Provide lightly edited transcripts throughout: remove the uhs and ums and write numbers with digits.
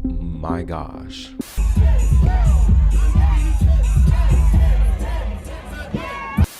my gosh.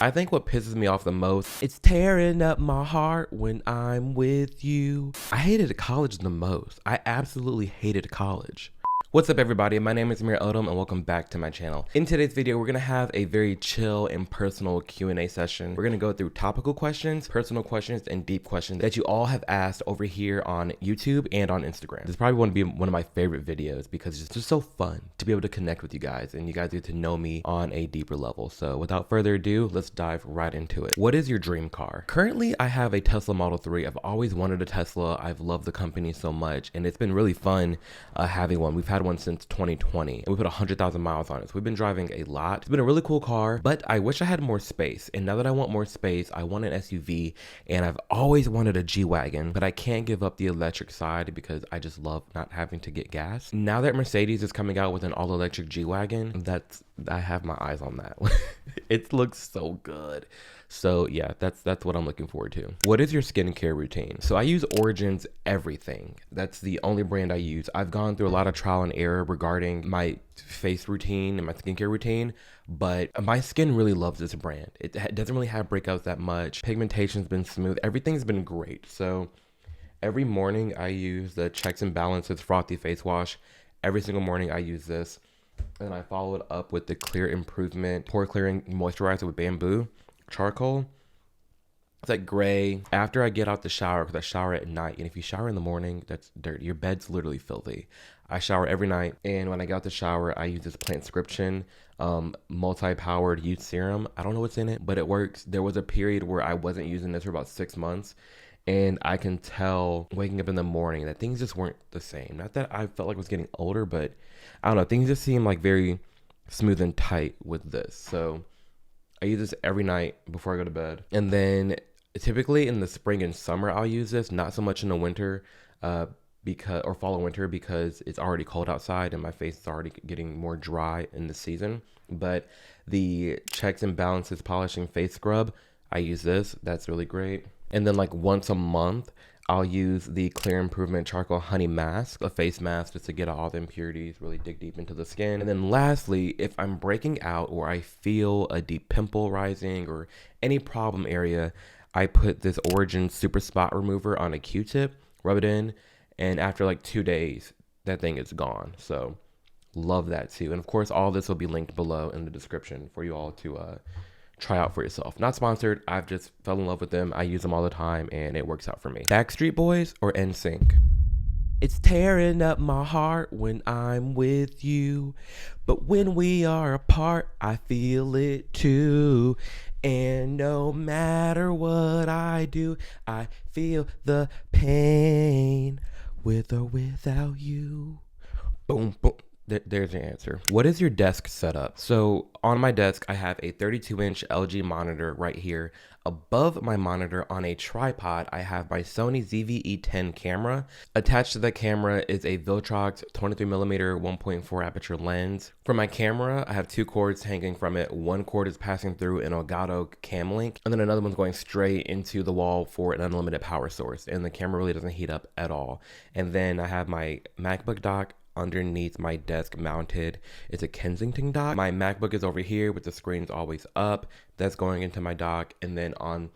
I think what pisses me off the most, it's tearing up my heart when I'm with you. I hated college the most. I absolutely hated college. What's up everybody, my name is Amir Odom and welcome back to my channel. In today's video, we're gonna have a very chill and personal Q&A session. We're gonna go through topical questions, personal questions, and deep questions that you all have asked over here on YouTube and on Instagram. This probably want to be one of my favorite videos because it's just so fun to be able to connect with you guys and you guys get to know me on a deeper level. So without further ado, let's dive right into it. What is your dream car? Currently, I have a Tesla Model 3. I've always wanted a Tesla. I've loved the company so much and it's been really fun having one. We've had one since 2020 and we put 100,000 miles on it. So we've been driving a lot. It's been a really cool car, but I wish I had more space. And now that I want more space, I want an SUV and I've always wanted a G-Wagon, but I can't give up the electric side because I just love not having to get gas. Now that Mercedes is coming out with an all-electric G-Wagon, I have my eyes on that. It looks so good. So yeah, that's what I'm looking forward to. What is your skincare routine? So I use Origin's everything. That's the only brand I use. I've gone through a lot of trial and error regarding my face routine and my skincare routine, but my skin really loves this brand. It doesn't really have breakouts that much. Pigmentation's been smooth. Everything's been great. So every morning I use the Checks and Balances Frothy Face Wash. Every single morning I use this. And I follow it up with the Clear Improvement Pore Clearing Moisturizer with Bamboo Charcoal. It's like gray. After I get out the shower, because I shower at night, and if you shower in the morning, that's dirty. Your bed's literally filthy. I shower every night, and when I get out the shower, I use this Plantscription multi-powered youth serum. I don't know what's in it, but it works. There was a period where I wasn't using this for about 6 months, and I can tell waking up in the morning that things just weren't the same. Not that I felt like I was getting older, but I don't know. Things just seem like very smooth and tight with this. So I use this every night before I go to bed. And then typically in the spring and summer, I'll use this, not so much in the winter or fall and winter because it's already cold outside and my face is already getting more dry in the season. But the Checks and Balances Polishing Face Scrub, I use this. That's really great. And then like once a month, I'll use the Clear Improvement Charcoal Honey Mask, a face mask just to get all the impurities, really dig deep into the skin. And then lastly, if I'm breaking out or I feel a deep pimple rising or any problem area, I put this Origin Super Spot Remover on a Q-tip, rub it in, and after like 2 days, that thing is gone. So love that too. And of course, all this will be linked below in the description for you all to try out for yourself. Not sponsored. I've just fell in love with them. I use them all the time and it works out for me. Backstreet Boys or NSYNC? It's tearing up my heart when I'm with you, but when we are apart, I feel it too. And no matter what I do, I feel the pain with or without you. Boom, boom. There's your answer. What is your desk setup? So on my desk, I have a 32-inch LG monitor right here. Above my monitor on a tripod, I have my Sony ZV-E10 camera. Attached to the camera is a Viltrox 23mm 1.4 aperture lens. For my camera, I have 2 cords hanging from it. One cord is passing through an Elgato cam link, and then another one's going straight into the wall for an unlimited power source. And the camera really doesn't heat up at all. And then I have my MacBook dock underneath my desk mounted. It's a Kensington dock. My MacBook is over here with the screens always up. That's going into my dock. And then on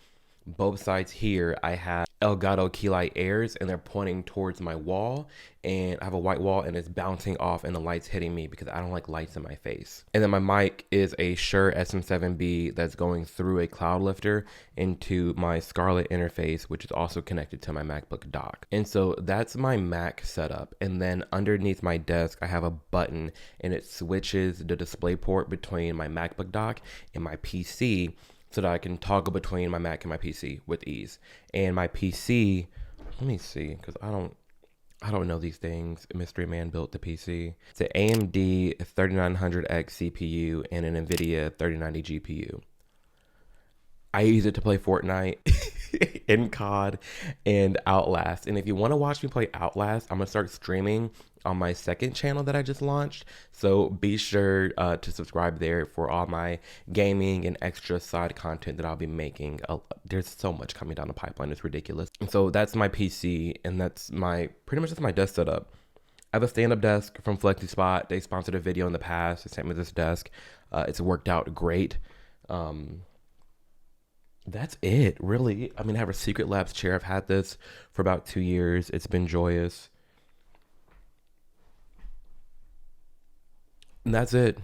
both sides here, I have Elgato key light airs and they're pointing towards my wall. And I have a white wall and it's bouncing off and the light's hitting me because I don't like lights in my face. And then my mic is a Shure SM7B that's going through a cloud lifter into my Scarlett interface, which is also connected to my MacBook dock. And so that's my Mac setup. And then underneath my desk, I have a button and it switches the display port between my MacBook dock and my PC so that I can toggle between my Mac and my PC with ease. And my PC, let me see, because I don't know these things. Mystery Man built the PC. It's an AMD 3900X CPU and an NVIDIA 3090 GPU. I use it to play Fortnite in COD and Outlast. And if you want to watch me play Outlast, I'm going to start streaming on my second channel that I just launched. So be sure to subscribe there for all my gaming and extra side content that I'll be making. There's so much coming down the pipeline. It's ridiculous. And so that's my PC, and that's pretty much that's my desk setup. I have a stand-up desk from FlexiSpot. They sponsored a video in the past. They sent me this desk. It's worked out great. That's it, really. I mean, I have a Secret Labs chair. I've had this for about 2 years. It's been joyous. And that's it.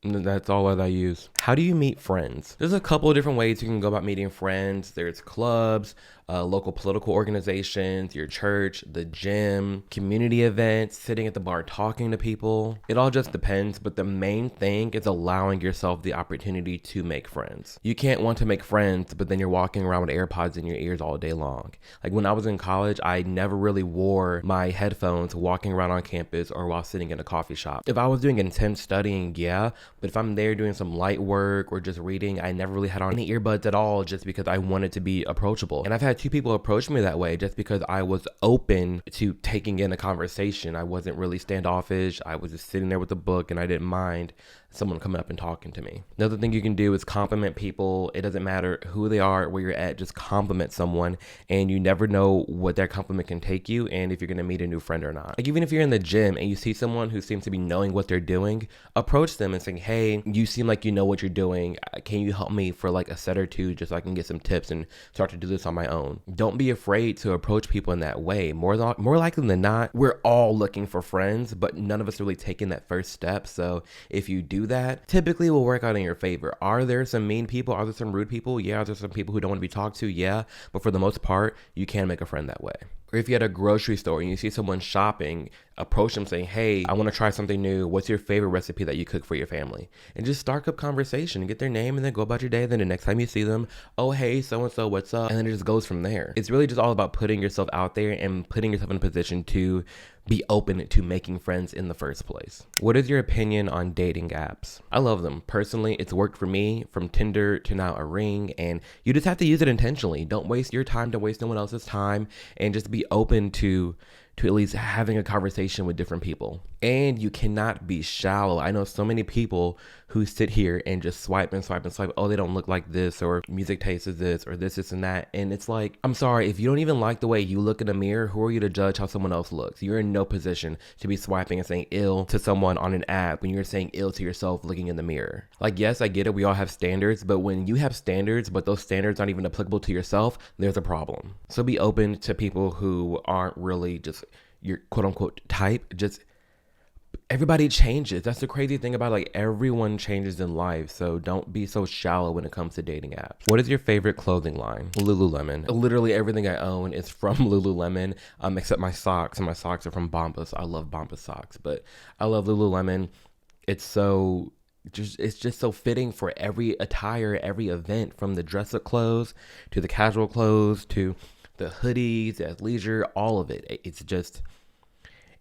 That's all that I use. How do you meet friends? There's a couple of different ways you can go about meeting friends. There's clubs, local political organizations, your church, the gym, community events, sitting at the bar talking to people. It all just depends, but the main thing is allowing yourself the opportunity to make friends. You can't want to make friends, but then you're walking around with AirPods in your ears all day long. Like when I was in college, I never really wore my headphones walking around on campus or while sitting in a coffee shop. If I was doing intense studying, yeah, but if I'm there doing some light work or just reading, I never really had on any earbuds at all just because I wanted to be approachable. And I've had 2 people approach me that way just because I was open to taking in a conversation. I wasn't really standoffish. I was just sitting there with a book and I didn't mind someone coming up and talking to me. Another thing you can do is compliment people. It doesn't matter who they are, where you're at, just compliment someone, and you never know what their compliment can take you and if you're going to meet a new friend or not. Like even if you're in the gym and you see someone who seems to be knowing what they're doing, approach them and say, hey, you seem like you know what you're doing. Can you help me for like a set or two just so I can get some tips and start to do this on my own? Don't be afraid to approach people in that way. More likely than not, we're all looking for friends, but none of us really taking that first step. So if you do that, typically will work out in your favor. Are there some mean people? Are there some rude people? Yeah. Are there some people who don't want to be talked to? Yeah. But for the most part, you can make a friend that way. Or if you're at a grocery store and you see someone shopping, approach them saying, hey, I want to try something new. What's your favorite recipe that you cook for your family? And just start up conversation and get their name and then go about your day. Then the next time you see them, oh, hey, so-and-so, what's up? And then it just goes from there. It's really just all about putting yourself out there and putting yourself in a position to be open to making friends in the first place. What is your opinion on dating apps? I love them. Personally, it's worked for me from Tinder to now a Ring, and you just have to use it intentionally. Don't waste your time to waste someone else's time, and just be open to at least having a conversation with different people. And you cannot be shallow. I know so many people who sit here and just swipe and swipe and swipe. Oh, they don't look like this, or music taste is this, or this and that. And it's like, I'm sorry, if you don't even like the way you look in a mirror, who are you to judge how someone else looks? You're in no position to be swiping and saying ill to someone on an app when you're saying ill to yourself looking in the mirror. Like, yes, I get it. We all have standards, but when you have standards, but those standards aren't even applicable to yourself, there's a problem. So be open to people who aren't really just your quote unquote type. Just everybody changes. That's the crazy thing about like everyone changes in life. So don't be so shallow when it comes to dating apps. What is your favorite clothing line? Lululemon. Literally everything I own is from Lululemon, except my socks, and my socks are from Bombas. I love Bombas socks, but I love Lululemon. It's just so fitting for every attire, every event, from the dress up clothes to the casual clothes to the hoodies, the athleisure, all of it.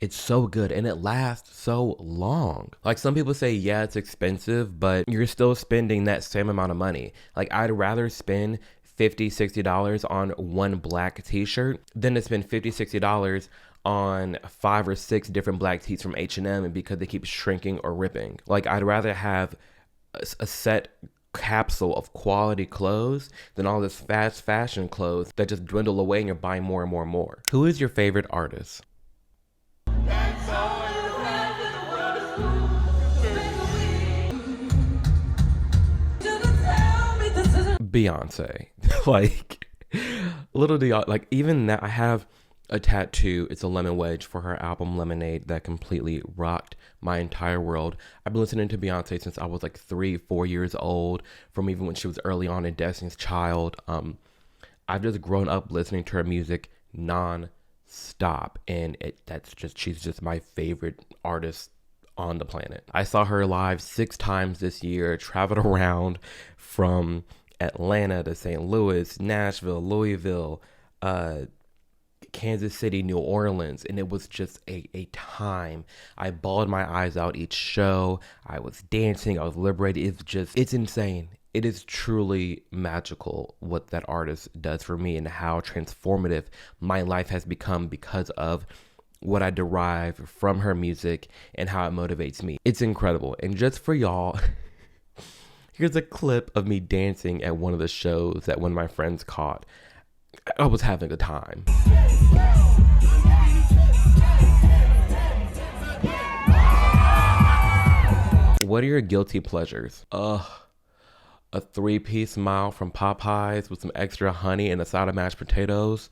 It's so good, and it lasts so long. Like some people say, yeah, it's expensive, but you're still spending that same amount of money. Like I'd rather spend $50, $60 on one black t-shirt than to spend $50, $60 on 5 or 6 different black tees from H&M, and because they keep shrinking or ripping. Like I'd rather have a set capsule of quality clothes than all this fast fashion clothes that just dwindle away and you're buying more and more and more. Who is your favorite artist? Beyonce. Like, little do y'all, like, even that, I have a tattoo. It's a lemon wedge for her album Lemonade that completely rocked my entire world. I've been listening to Beyonce since I was like 3-4 years old, from even when she was early on in Destiny's Child. I've just grown up listening to her music non-stop, and she's just my favorite artist on the planet. I saw her live 6 times this year, traveled around from Atlanta to St. Louis, Nashville, Louisville, Kansas City, New Orleans, and it was just a time. I bawled my eyes out each show. I was dancing, I was liberated. It's insane. It is truly magical what that artist does for me and how transformative my life has become because of what I derive from her music and how it motivates me. It's incredible. And just for y'all, here's a clip of me dancing at one of the shows that one of my friends caught. I was having a time. What are your guilty pleasures? Ugh. A 3-piece mile from Popeyes with some extra honey and a side of mashed potatoes.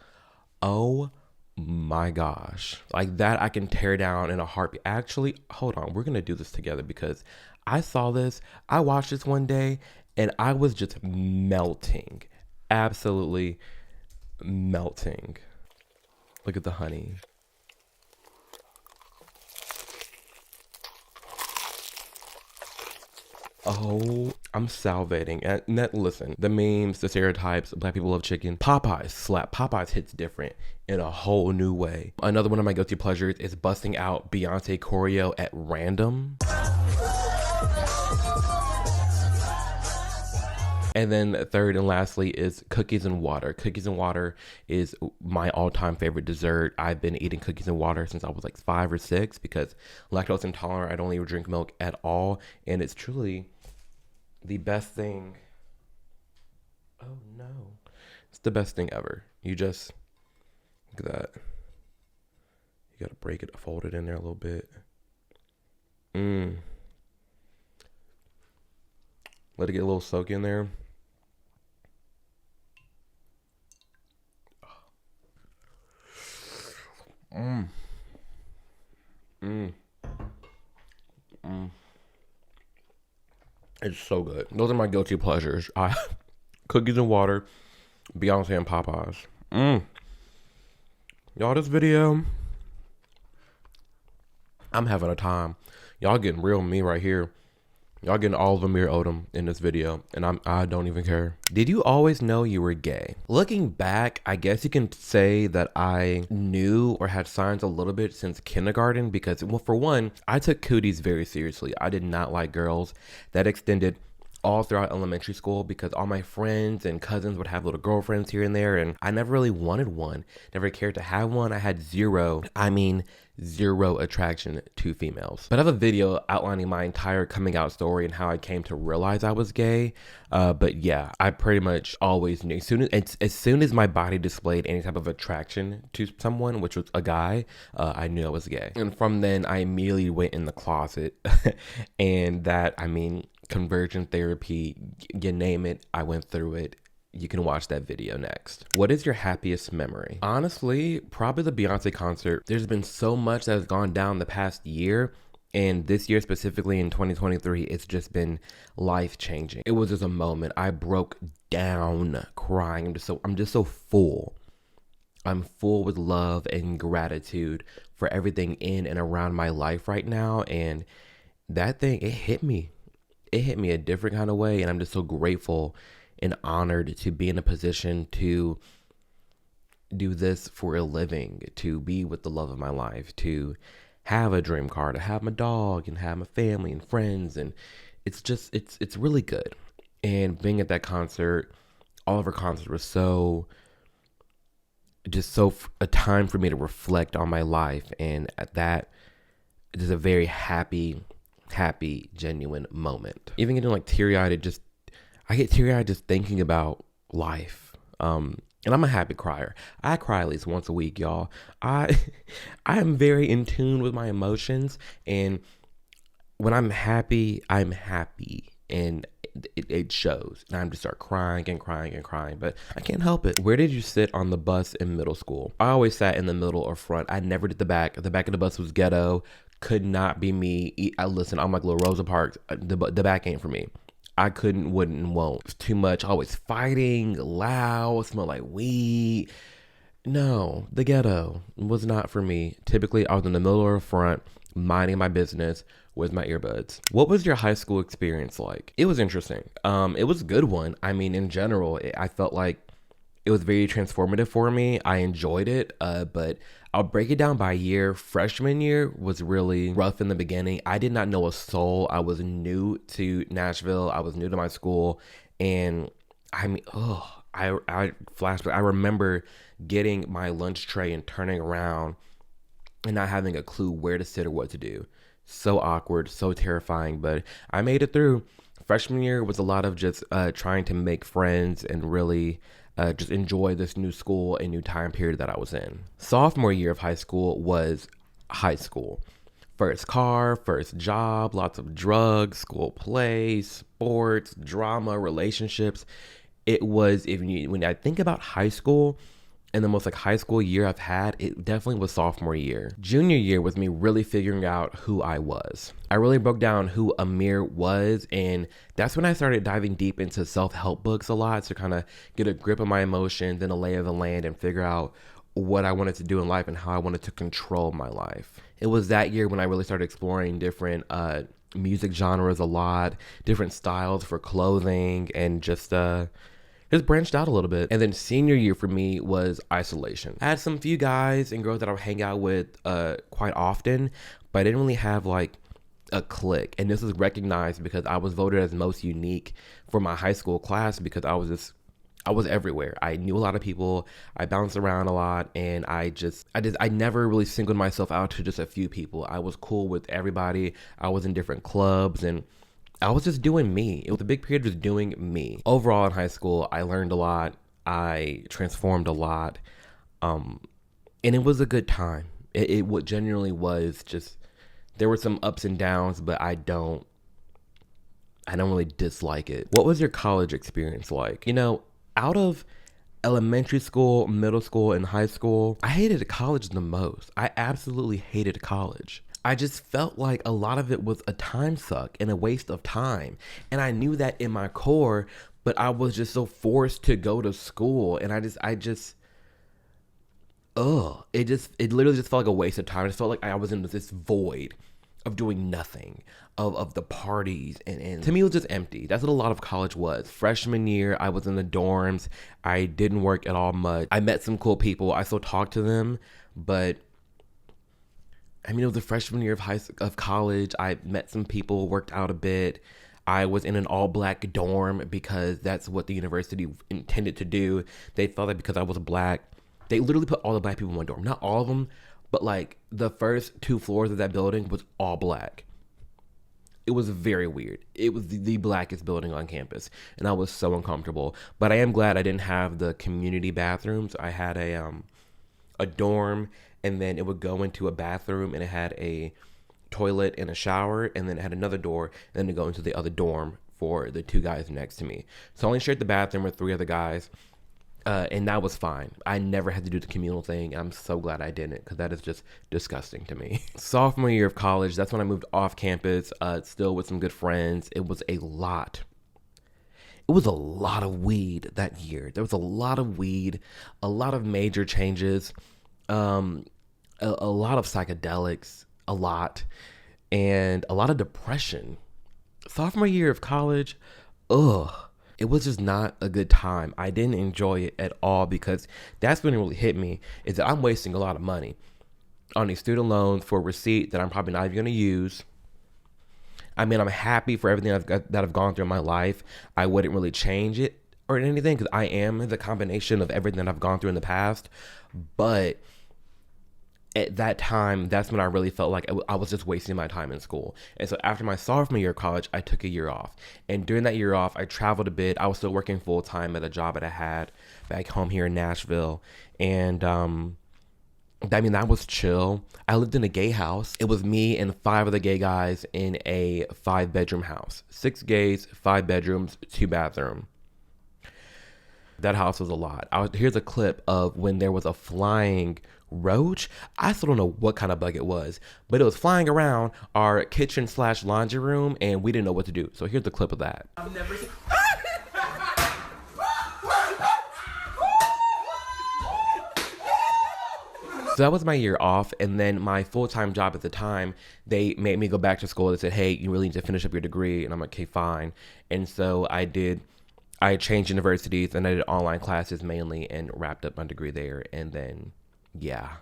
Oh my gosh. Like that I can tear down in a heartbeat. Actually, hold on. We're going to do this together because I saw this. I watched this one day and I was just melting. Absolutely melting. Look at the honey. Oh, I'm salivating. And that, listen, the memes, the stereotypes, black people love chicken. Popeyes slap. Popeyes hits different in a whole new way. Another one of my guilty pleasures is busting out Beyonce choreo at random. And then third and lastly is cookies and water. Cookies and water is my all-time favorite dessert. I've been eating cookies and water since I was like 5 or 6 because lactose intolerant. I don't even drink milk at all. And it's truly the best thing. Oh no. It's the best thing ever. You just, look at that. You gotta break it, fold it in there a little bit. Let it get a little soak in there. It's so good. Those are my guilty pleasures. Cookies and water, Beyonce and Popeyes. Y'all, this video, I'm having a time. Y'all getting real me right here. Y'all getting all of Amir Odom in this video, and I don't even care. Did you always know you were gay? Looking back, I guess you can say that I knew or had signs a little bit since kindergarten because, well, for one, I took cooties very seriously. I did not like girls. That extended all throughout elementary school because all my friends and cousins would have little girlfriends here and there, and I never really wanted one. Never cared to have one. I had zero attraction to females. But I have a video outlining my entire coming out story and how I came to realize I was gay. But yeah, I pretty much always knew. As soon as my body displayed any type of attraction to someone, which was a guy, I knew I was gay. And from then, I immediately went in the closet. And that, conversion therapy, you name it, I went through it. You can watch that video next. What is your happiest memory? Honestly, probably the Beyonce concert. There's been so much that has gone down the past year, and this year specifically in 2023, it's just been life-changing. It was just a moment. I broke down crying. I'm just so full. I'm full with love and gratitude for everything in and around my life right now, and that thing, it hit me. It hit me a different kind of way, and I'm just so grateful and honored to be in a position to do this for a living, to be with the love of my life, to have a dream car, to have my dog and have my family and friends. And it's just, it's really good. And being at that concert, all of our concerts were a time for me to reflect on my life. And at that, it is a very happy, genuine moment. Even getting like teary-eyed, I get teary-eyed just thinking about life. And I'm a happy crier. I cry at least once a week, y'all. I am very in tune with my emotions, and when I'm happy, and it shows. And I just start crying and crying and crying, but I can't help it. Where did you sit on the bus in middle school? I always sat in the middle or front. I never did the back. The back of the bus was ghetto. Could not be me. Listen, I'm like little Rosa Parks. The back ain't for me. I couldn't, wouldn't, and won't. It's too much. Always fighting, loud, smell like weed. No, the ghetto was not for me. Typically, I was in the middle or front, minding my business with my earbuds. What was your high school experience like? It was interesting. It was a good one. In general, I felt like it was very transformative for me. I enjoyed it, but I'll break it down by year. Freshman year was really rough in the beginning. I did not know a soul. I was new to Nashville. I was new to my school. And I flashback. I remember getting my lunch tray and turning around and not having a clue where to sit or what to do. So awkward, so terrifying, but I made it through. Freshman year was a lot of just trying to make friends and really just enjoy this new school and new time period that I was in. Sophomore year of high school was high school. First car, first job, lots of drugs, school plays, sports, drama, relationships. It was, when I think about high school and the most like high school year I've had, it definitely was sophomore year. Junior year was me really figuring out who I was. I really broke down who Amir was, and that's when I started diving deep into self-help books a lot to kind of get a grip of my emotions and a lay of the land and figure out what I wanted to do in life and how I wanted to control my life. It was that year when I really started exploring different music genres a lot, different styles for clothing, and just branched out a little bit. And then senior year for me was isolation. I had some few guys and girls that I would hang out with quite often, but I didn't really have like a clique. And this was recognized because I was voted as most unique for my high school class because I was everywhere. I knew a lot of people. I bounced around a lot, and I never really singled myself out to just a few people. I was cool with everybody. I was in different clubs, and I was just doing me. It was a big period of just doing me. Overall in high school, I learned a lot. I transformed a lot. And it was a good time. It genuinely was just, there were some ups and downs, but I don't really dislike it. What was your college experience like? Out of elementary school, middle school, and high school, I hated college the most. I absolutely hated college. I just felt like a lot of it was a time suck and a waste of time. And I knew that in my core, but I was just so forced to go to school. And it literally just felt like a waste of time. It just felt like I was in this void of doing nothing, of the parties, and to me it was just empty. That's what a lot of college was. Freshman year, I was in the dorms. I didn't work at all much. I met some cool people. I still talk to them, but it was the freshman year of college. I met some people, worked out a bit. I was in an all-black dorm because that's what the university intended to do. They felt like because I was black, they literally put all the black people in one dorm. Not all of them, but like the first 2 floors of that building was all black. It was very weird. It was the blackest building on campus, and I was so uncomfortable. But I am glad I didn't have the community bathrooms. I had a dorm, and then it would go into a bathroom, and it had a toilet and a shower, and then it had another door, and then to go into the other dorm for the 2 guys next to me. So I only shared the bathroom with 3 other guys. And that was fine. I never had to do the communal thing. I'm so glad I didn't, because that is just disgusting to me. Sophomore year of college, that's when I moved off campus, still with some good friends. It was a lot. It was a lot of weed that year. There was a lot of weed, a lot of major changes, a lot of psychedelics, and a lot of depression. Sophomore year of college, it was just not a good time. I didn't enjoy it at all, because that's when it really hit me, is that I'm wasting a lot of money on these student loans for a receipt that I'm probably not even going to use. I'm happy for everything that I've gone through in my life. I wouldn't really change it or anything, because I am the combination of everything that I've gone through in the past. But at that time, that's when I really felt like I was just wasting my time in school. And so after my sophomore year of college, I took a year off. And during that year off, I traveled a bit. I was still working full time at a job that I had back home here in Nashville. And that was chill. I lived in a gay house. It was me and 5 other gay guys in a 5-bedroom house. 6 gays, 5 bedrooms, 2 bathrooms. That house was a lot. Here's a clip of when there was a flying roach. I still don't know what kind of bug it was, but it was flying around our kitchen / laundry room, and we didn't know what to do. So here's the clip of that. I've never seen. So that was my year off, and then my full-time job at the time, they made me go back to school. They said, hey, you really need to finish up your degree, and I'm like, okay, fine. And so I did. I changed universities, and I did online classes mainly, and wrapped up my degree there, and then yeah.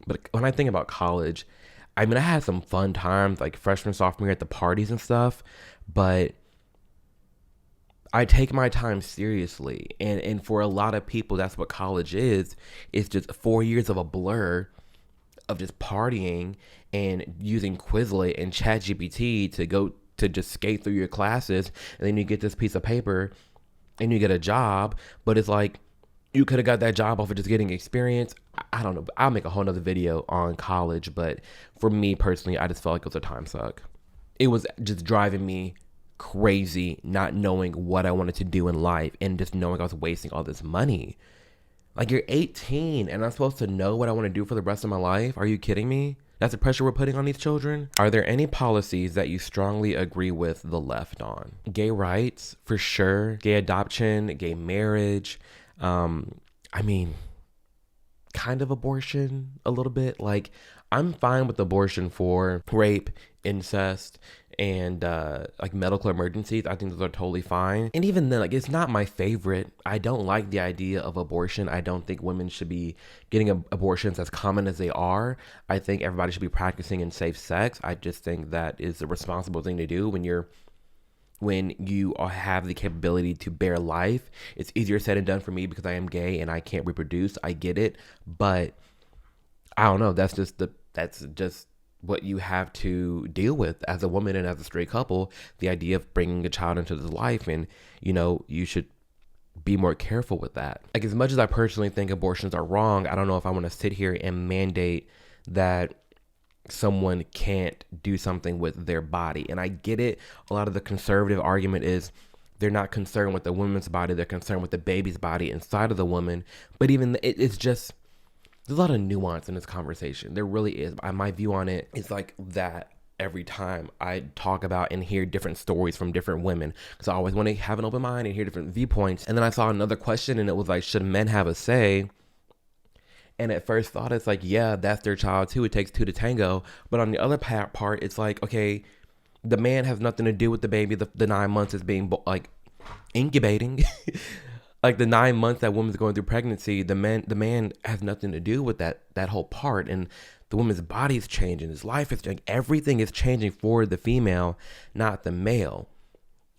But when I think about college, I had some fun times, like freshman, sophomore year at the parties and stuff, but I take my time seriously. And for a lot of people, that's what college is. It's just 4 years of a blur of just partying and using Quizlet and ChatGPT to just skate through your classes. And then you get this piece of paper and you get a job, but it's like, You could have got that job off of just getting experience. I don't know. I'll make a whole nother video on college, but for me personally, I just felt like it was a time suck. It was just driving me crazy, not knowing what I wanted to do in life and just knowing I was wasting all this money. Like, you're 18 and I'm supposed to know what I want to do for the rest of my life? Are you kidding me? That's the pressure we're putting on these children? Are there any policies that you strongly agree with the left on? Gay rights, for sure. Gay adoption, gay marriage. I mean, kind of abortion a little bit. Like, I'm fine with abortion for rape, incest, and like medical emergencies. I think those are totally fine. And even then, like, it's not my favorite. I don't like the idea of abortion. I don't think women should be getting abortions as common as they are. I think everybody should be practicing in safe sex. I just think that is a responsible thing to do when you have the capability to bear life. It's easier said and done for me because I am gay and I can't reproduce. I get it, but I don't know. That's just what you have to deal with as a woman and as a straight couple. The idea of bringing a child into this life, and you should be more careful with that. Like, as much as I personally think abortions are wrong, I don't know if I want to sit here and mandate that someone can't do something with their body. And I get it. A lot of the conservative argument is they're not concerned with the woman's body. They're concerned with the baby's body inside of the woman. But even it's just, there's a lot of nuance in this conversation. There really is. My view on it is like that every time I talk about and hear different stories from different women, because I always want to have an open mind and hear different viewpoints. And then I saw another question and it was like, should men have a say? And at first thought, it's like, yeah, that's their child too. It takes two to tango. But on the other part, it's like, okay, the man has nothing to do with the baby. The 9 months is being like incubating. Like, the 9 months that woman's going through pregnancy, the man has nothing to do with that whole part. And the woman's body is changing. His life is changing. Everything is changing for the female, not the male.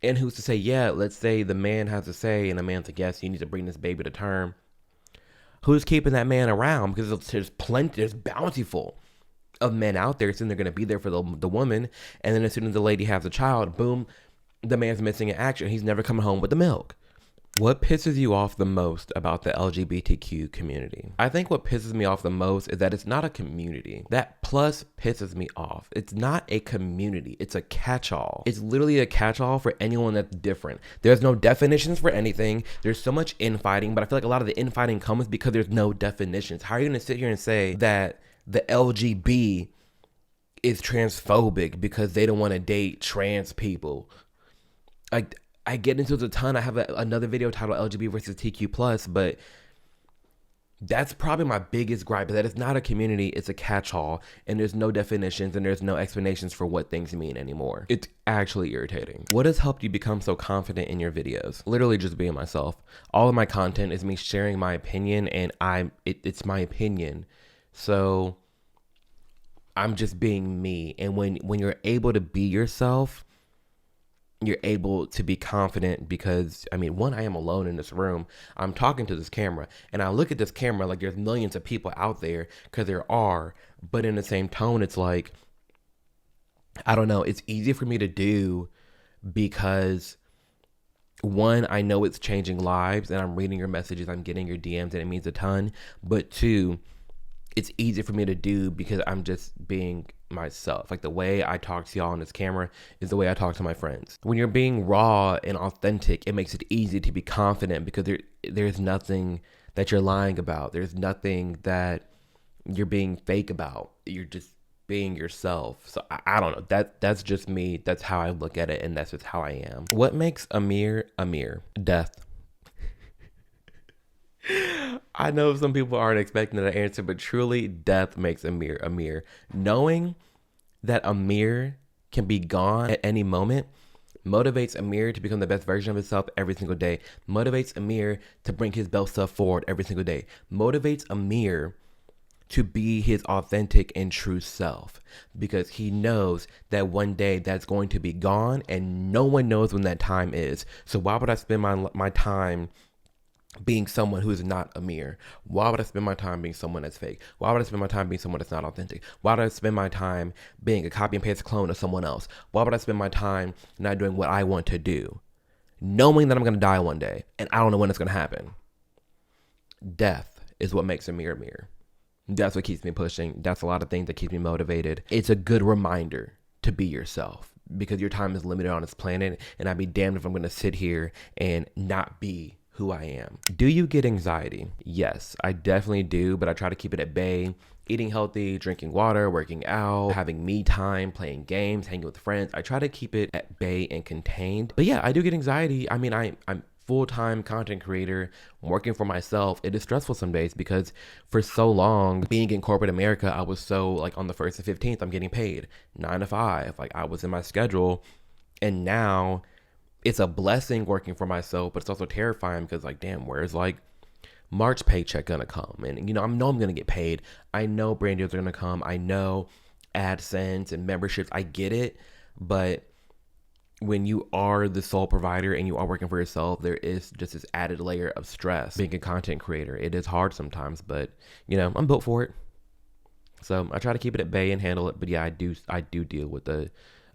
And who's to say, yeah, let's say the man has a say and the man's like, yes, you need to bring this baby to term. Who's keeping that man around? Because there's bountiful of men out there saying they're going to be there for the woman. And then as soon as the lady has a child, boom, the man's missing in action. He's never coming home with the milk. What pisses you off the most about the LGBTQ community? I think what pisses me off the most is that it's not a community. That plus pisses me off. It's not a community. It's a catch-all. It's literally a catch-all for anyone that's different. There's no definitions for anything. There's so much infighting, but I feel like a lot of the infighting comes because there's no definitions. How are you going to sit here and say that the LGB is transphobic because they don't want to date trans people? Like, I get into it a ton. I have another video titled LGBT versus TQ+, but that's probably my biggest gripe, is that it's not a community, it's a catch-all, and there's no definitions and there's no explanations for what things mean anymore. It's actually irritating. What has helped you become so confident in your videos? Literally just being myself. All of my content is me sharing my opinion, and it's my opinion. So I'm just being me. And when you're able to be yourself, you're able to be confident because, I mean, one, I am alone in this room. I'm talking to this camera and I look at this camera like there's millions of people out there, because there are, but in the same tone, it's like, I don't know, it's easy for me to do because, one, I know it's changing lives and I'm reading your messages, I'm getting your DMs, and it means a ton. But two, it's easy for me to do because I'm just being myself. Like, the way I talk to y'all on this camera is the way I talk to my friends. When you're being raw and authentic, it makes it easy to be confident because there's nothing that you're lying about. There's nothing that you're being fake about. You're just being yourself. So I don't know. That's just me. That's how I look at it, and that's just how I am. What makes Amir Amir? Death. I know some people aren't expecting that answer, but truly, death makes Amir Amir. Knowing that Amir can be gone at any moment motivates Amir to become the best version of himself every single day. Motivates Amir to bring his best self forward every single day. Motivates Amir to be his authentic and true self, because he knows that one day that's going to be gone and no one knows when that time is. So why would I spend my time being someone who is not Amir? Why would I spend my time being someone that's fake? Why would I spend my time being someone that's not authentic? Why would I spend my time being a copy and paste clone of someone else? Why would I spend my time not doing what I want to do, knowing that I'm going to die one day and I don't know when it's going to happen? Death is what makes Amir Amir. That's what keeps me pushing. That's a lot of things that keep me motivated. It's a good reminder to be yourself because your time is limited on this planet, and I'd be damned if I'm going to sit here and not be who I am. Do you get anxiety? Yes, I definitely do, but I try to keep it at bay. Eating healthy, drinking water, working out, having me time, playing games, hanging with friends. I try to keep it at bay and contained. But yeah, I do get anxiety. I mean, I'm full-time content creator, working for myself. It is stressful some days because for so long being in corporate America, I was so like on the 1st and 15th, I'm getting paid 9 to 5. Like I was in my schedule, and now it's a blessing working for myself, but it's also terrifying because like, damn, where's like March paycheck gonna come? And you know, I know I'm gonna get paid. I know brand deals are gonna come. I know AdSense and memberships. I get it, but when you are the sole provider and you are working for yourself, there is just this added layer of stress. Being a content creator, it is hard sometimes, but you know, I'm built for it. So I try to keep it at bay and handle it. But yeah, I do deal with a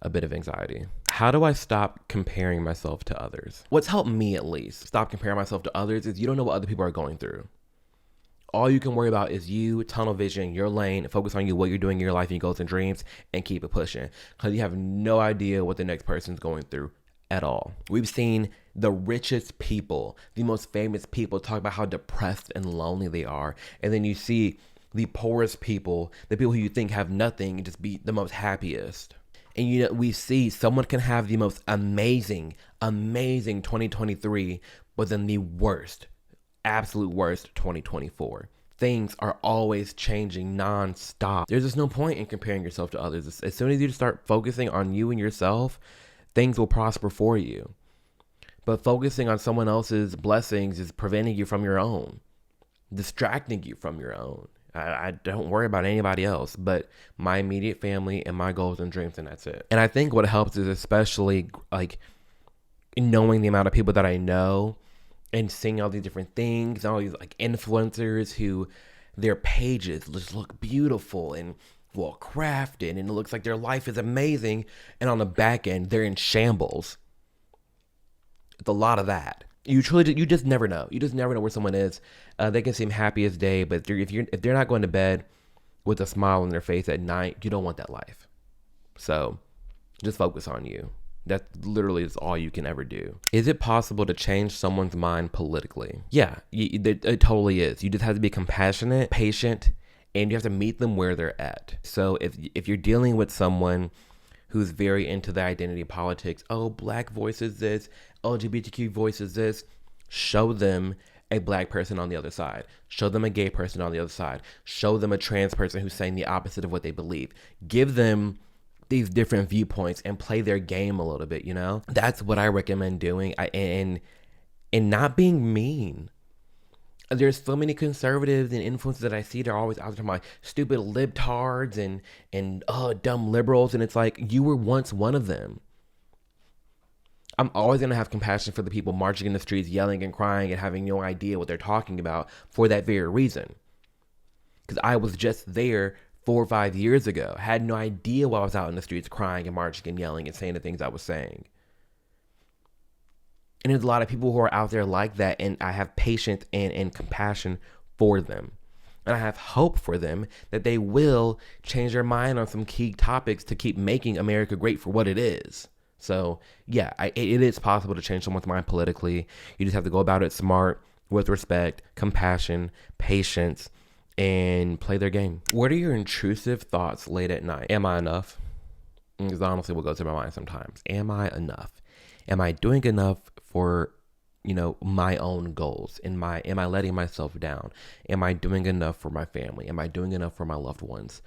bit of anxiety. How do I stop comparing myself to others? What's helped me at least stop comparing myself to others is you don't know what other people are going through. All you can worry about is you, tunnel vision, your lane, focus on you, what you're doing in your life and your goals and dreams, and keep it pushing. Because you have no idea what the next person's going through at all. We've seen the richest people, the most famous people talk about how depressed and lonely they are. And then you see the poorest people, the people who you think have nothing, just be the most happiest. And you know, we see someone can have the most amazing 2023, but then the worst, absolute worst 2024. Things are always changing non-stop. There's just no point in comparing yourself to others. As soon as you start focusing on you and yourself, things will prosper for you. But focusing on someone else's blessings is preventing you from your own, distracting you from your own. I don't worry about anybody else but my immediate family and my goals and dreams, and that's it. And I think what helps is especially like knowing the amount of people that I know and seeing all these different things, all these like influencers who their pages just look beautiful and well crafted, and it looks like their life is amazing, and on the back end they're in shambles. It's a lot of that. You just never know. You just never know where someone is. They can seem happy as day, but if they're not going to bed with a smile on their face at night, you don't want that life. So just focus on you. That literally is all you can ever do. Is it possible to change someone's mind politically? Yeah, it totally is. You just have to be compassionate, patient, and you have to meet them where they're at. So if you're dealing with someone who's very into the identity politics, oh, black voice is this, LGBTQ voice is this, show them a black person on the other side. Show them a gay person on the other side. Show them a trans person who's saying the opposite of what they believe. Give them these different viewpoints and play their game a little bit, you know? That's what I recommend doing. And not being mean. There's so many conservatives and influencers that I see, they're always out there talking about stupid libtards and dumb liberals, and it's like, you were once one of them. I'm always going to have compassion for the people marching in the streets, yelling and crying and having no idea what they're talking about for that very reason. Because I was just there 4 or 5 years ago, had no idea why I was out in the streets crying and marching and yelling and saying the things I was saying. And there's a lot of people who are out there like that, and I have patience and compassion for them. And I have hope for them that they will change their mind on some key topics to keep making America great for what it is. So yeah, it is possible to change someone's mind politically. You just have to go about it smart, with respect, compassion, patience, and play their game. What are your intrusive thoughts late at night? Am I enough? Because honestly, what goes through my mind sometimes. Am I enough? Am I doing enough for, you know, my own goals? Am I letting myself down? Am I doing enough for my family? Am I doing enough for my loved ones?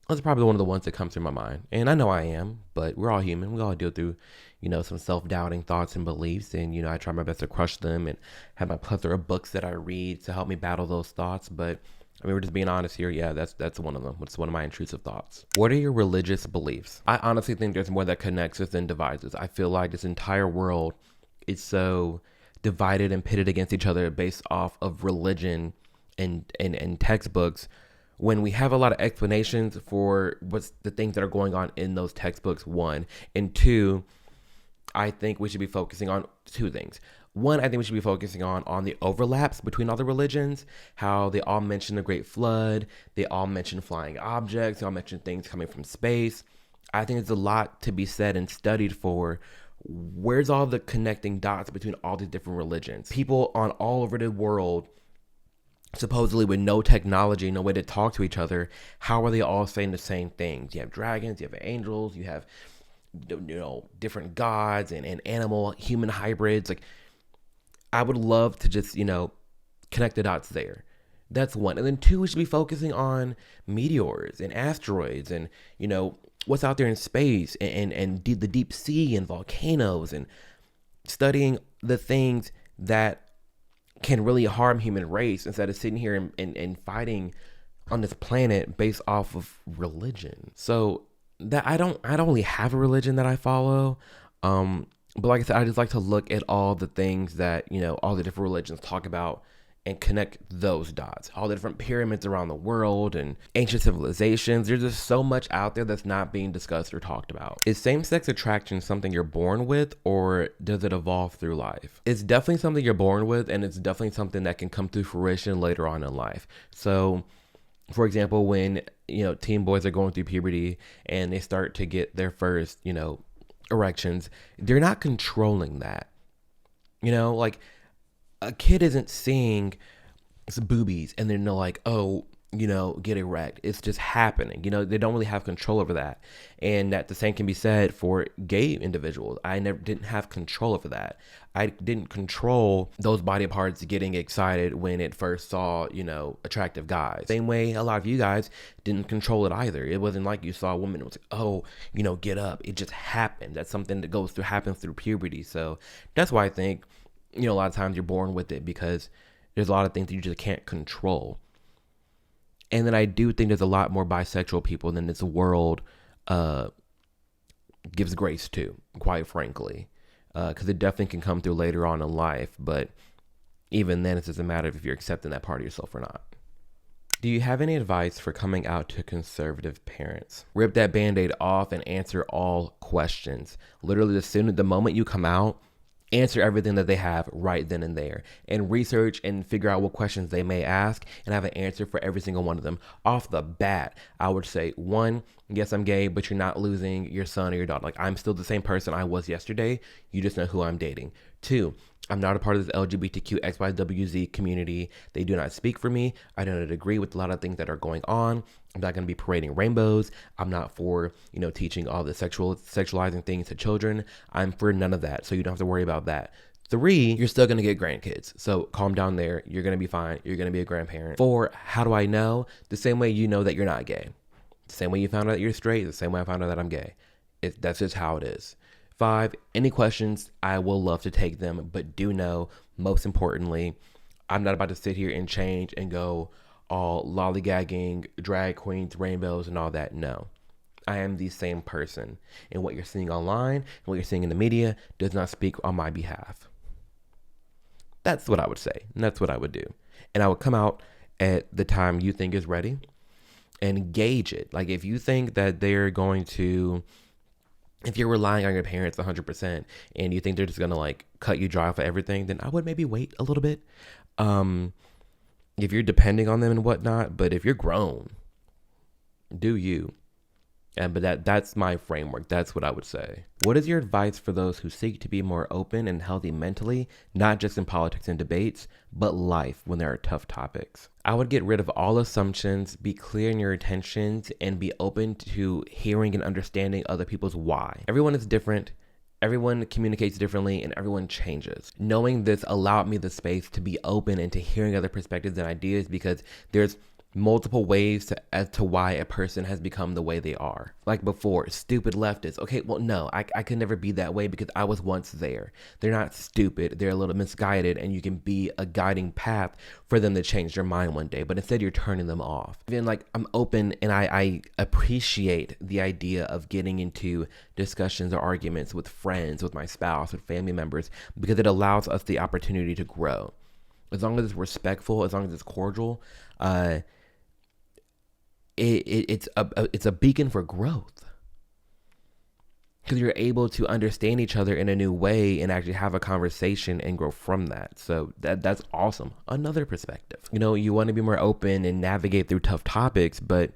That's probably one of the ones that comes through my mind. And I know I am, but we're all human. We all deal through, you know, some self-doubting thoughts and beliefs. And, you know, I try my best to crush them and have my plethora of books that I read to help me battle those thoughts. But I mean, we're just being honest here. Yeah, that's one of them. It's one of my intrusive thoughts. What are your religious beliefs? I honestly think there's more that connects us than divides us. I feel like this entire world is so divided and pitted against each other based off of religion and textbooks, when we have a lot of explanations for what's the things that are going on in those textbooks, one. And two, I think we should be focusing on two things. One, I think we should be focusing on the overlaps between all the religions, how they all mention the Great Flood, they all mention flying objects, they all mention things coming from space. I think there's a lot to be said and studied for where's all the connecting dots between all these different religions. People on all over the world, supposedly with no technology, no way to talk to each other, how are they all saying the same things? You have dragons, you have angels, you have different gods and animal human hybrids. Like, I would love to just connect the dots there. That's one. And then two, we should be focusing on meteors and asteroids and what's out there in space and the deep sea and volcanoes, and studying the things that can really harm human race instead of sitting here and fighting on this planet based off of religion. So that I don't really have a religion that I follow. But like I said, I just like to look at all the things that, all the different religions talk about and connect those dots. All the different pyramids around the world and ancient civilizations. There's just so much out there that's not being discussed or talked about. Is same-sex attraction something you're born with, or does it evolve through life? It's definitely something you're born with, and it's definitely something that can come to fruition later on in life. So, for example, when, teen boys are going through puberty and they start to get their first, erections, they're not controlling that. Like, a kid isn't seeing some boobies and then they're like, oh, get erect. It's just happening. They don't really have control over that. And that the same can be said for gay individuals. I didn't have control over that. I didn't control those body parts getting excited when it first saw, attractive guys. Same way a lot of you guys didn't control it either. It wasn't like you saw a woman and was like, oh, get up. It just happened. That's something that happens through puberty. So that's why I think, a lot of times you're born with it, because there's a lot of things that you just can't control. And then I do think there's a lot more bisexual people than this world gives grace to, quite frankly. Because it definitely can come through later on in life. But even then, it's just a matter of if you're accepting that part of yourself or not. Do you have any advice for coming out to conservative parents? Rip that Band-Aid off and answer all questions. Literally, the moment you come out, answer everything that they have right then and there, and research and figure out what questions they may ask and have an answer for every single one of them. Off the bat, I would say, one, yes, I'm gay, but you're not losing your son or your daughter. Like, I'm still the same person I was yesterday. You just know who I'm dating. Two, I'm not a part of this LGBTQ XYWZ community. They do not speak for me. I don't agree with a lot of things that are going on. I'm not going to be parading rainbows. I'm not for, teaching all the sexualizing things to children. I'm for none of that. So you don't have to worry about that. Three, you're still going to get grandkids. So calm down there. You're going to be fine. You're going to be a grandparent. Four, how do I know? The same way you know that you're not gay. The same way you found out that you're straight. The same way I found out that I'm gay. That's just how it is. Five, any questions, I will love to take them, but do know, most importantly, I'm not about to sit here and change and go all lollygagging, drag queens, rainbows, and all that. No, I am the same person. And what you're seeing online and what you're seeing in the media does not speak on my behalf. That's what I would say. And that's what I would do. And I would come out at the time you think is ready and gauge it. Like, if you think that they're going to... If you're relying on your parents 100% and you think they're just going to cut you dry for everything, then I would maybe wait a little bit. If you're depending on them and whatnot, but if you're grown, do you? But that's my framework. That's what I would say. What is your advice for those who seek to be more open and healthy mentally, not just in politics and debates, but life when there are tough topics? I would get rid of all assumptions, be clear in your intentions, and be open to hearing and understanding other people's why. Everyone is different. Everyone communicates differently, and everyone changes. Knowing this allowed me the space to be open and to hearing other perspectives and ideas, because there's multiple ways as to why a person has become the way they are. Like before, stupid leftists. Okay, well, no, I could never be that way because I was once there. They're not stupid. They're a little misguided, and you can be a guiding path for them to change their mind one day. But instead, you're turning them off. Then, I'm open, and I appreciate the idea of getting into discussions or arguments with friends, with my spouse, with family members, because it allows us the opportunity to grow. As long as it's respectful, as long as it's cordial, it's a beacon for growth. because you're able to understand each other in a new way and actually have a conversation and grow from that. So that's awesome. Another perspective. You know, you want to be more open and navigate through tough topics, but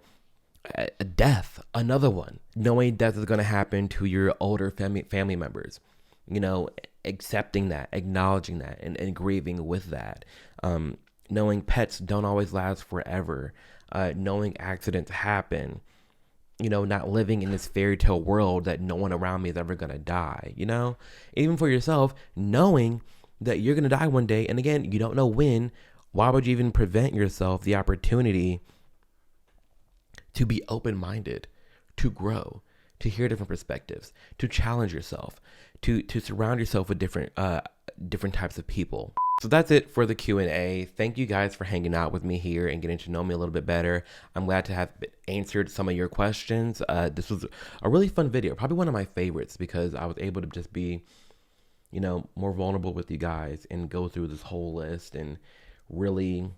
death, another one. Knowing death is going to happen to your older family members. You know, accepting that, acknowledging that, and grieving with that. Knowing pets don't always last forever. Knowing accidents happen. You know, not living in this fairy tale world that no one around me is ever going to die, you know? Even for yourself, knowing that you're going to die one day, and again, you don't know when, why would you even prevent yourself the opportunity to be open-minded, to grow, to hear different perspectives, to challenge yourself, to surround yourself with different types of people. So that's it for the Q&A. Thank you guys for hanging out with me here and getting to know me a little bit better. I'm glad to have answered some of your questions. This was a really fun video, probably one of my favorites, because I was able to just be, you know, more vulnerable with you guys and go through this whole list, and really,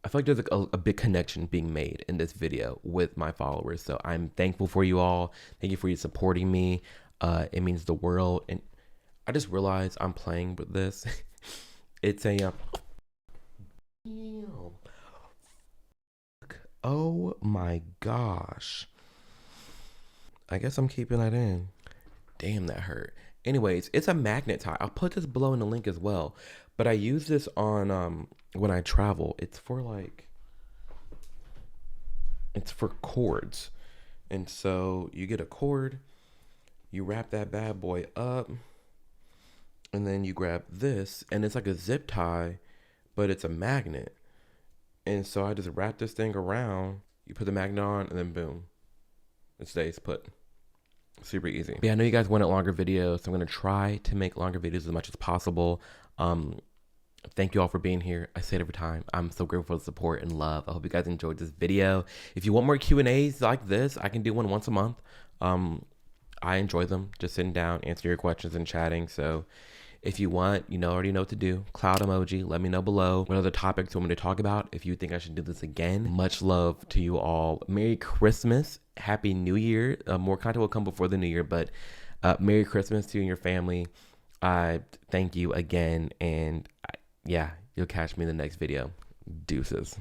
I feel like there's a big connection being made in this video with my followers. So I'm thankful for you all. Thank you for you supporting me. It means the world. And I just realized I'm playing with this. It's a oh my gosh. I guess I'm keeping that in. Damn, that hurt. Anyways, it's a magnet tie. I'll put this below in the link as well. But I use this on when I travel. It's for cords. And so you get a cord, you wrap that bad boy up, and then you grab this, and it's like a zip tie, but it's a magnet. And so I just wrap this thing around, you put the magnet on, and then boom, it stays put. Super easy. Yeah, I know you guys wanted longer videos, so I'm gonna try to make longer videos as much as possible. Thank you all for being here. I say it every time. I'm so grateful for the support and love. I hope you guys enjoyed this video. If you want more Q&As like this, I can do one once a month. I enjoy them, just sitting down, answering your questions and chatting. So if you want, you already know what to do. Cloud emoji, let me know below what other topics you want me to talk about. If you think I should do this again, much love to you all. Merry Christmas, Happy New Year. More content will come before the New Year, but Merry Christmas to you and your family. I thank you again, and yeah, you'll catch me in the next video. Deuces.